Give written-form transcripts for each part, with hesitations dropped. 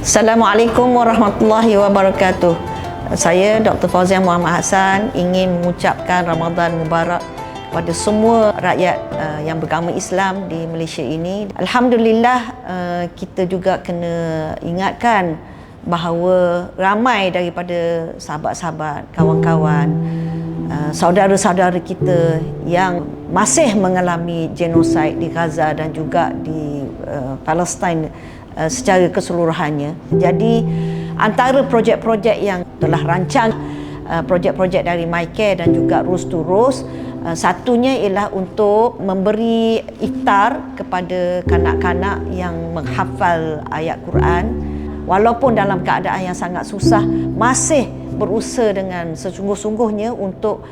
Assalamualaikum warahmatullahi wabarakatuh. Saya Dr. Fauziah Muhammad Hassan ingin mengucapkan Ramadan Mubarak kepada semua rakyat yang beragama Islam di Malaysia ini. Alhamdulillah, kita juga kena ingatkan bahawa ramai daripada sahabat-sahabat, kawan-kawan, saudara-saudara kita yang masih mengalami genosid di Gaza dan juga di Palestin secara keseluruhannya. Jadi antara projek-projek yang telah rancang, projek-projek dari MyCare dan juga Rose to Rose, satunya ialah untuk memberi iftar kepada kanak-kanak yang menghafal ayat Quran walaupun dalam keadaan yang sangat susah, masih berusaha dengan sesungguh-sungguhnya untuk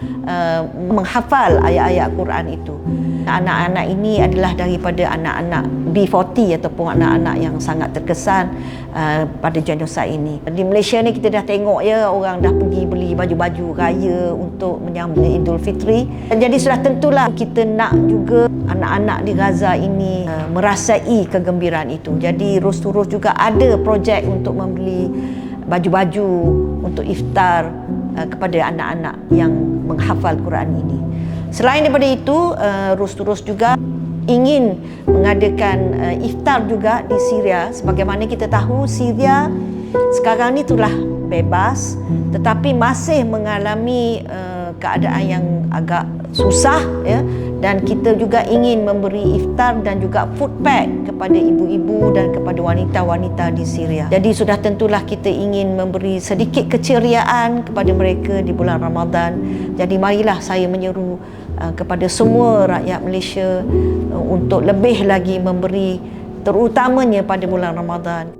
menghafal ayat-ayat Quran itu. Anak-anak ini adalah daripada anak-anak B40 ataupun anak-anak yang sangat terkesan pada genosid ini. Di Malaysia ni kita dah tengok ya, orang dah pergi beli baju-baju raya untuk menyambut Idul Fitri. Jadi sudah tentulah kita nak juga anak-anak di Gaza ini merasai kegembiraan itu. Jadi Rose to Rose juga ada projek untuk membeli baju-baju untuk iftar kepada anak-anak yang menghafal Quran ini. Selain daripada itu, Rose to Rose juga ingin mengadakan iftar juga di Syria. Sebagaimana kita tahu, Syria sekarang ni telah bebas tetapi masih mengalami keadaan yang agak susah ya, dan kita juga ingin memberi iftar dan juga food pack kepada ibu-ibu dan kepada wanita-wanita di Syria. Jadi sudah tentulah kita ingin memberi sedikit keceriaan kepada mereka di bulan Ramadan. Jadi marilah saya menyeru kepada semua rakyat Malaysia untuk lebih lagi memberi, terutamanya pada bulan Ramadan.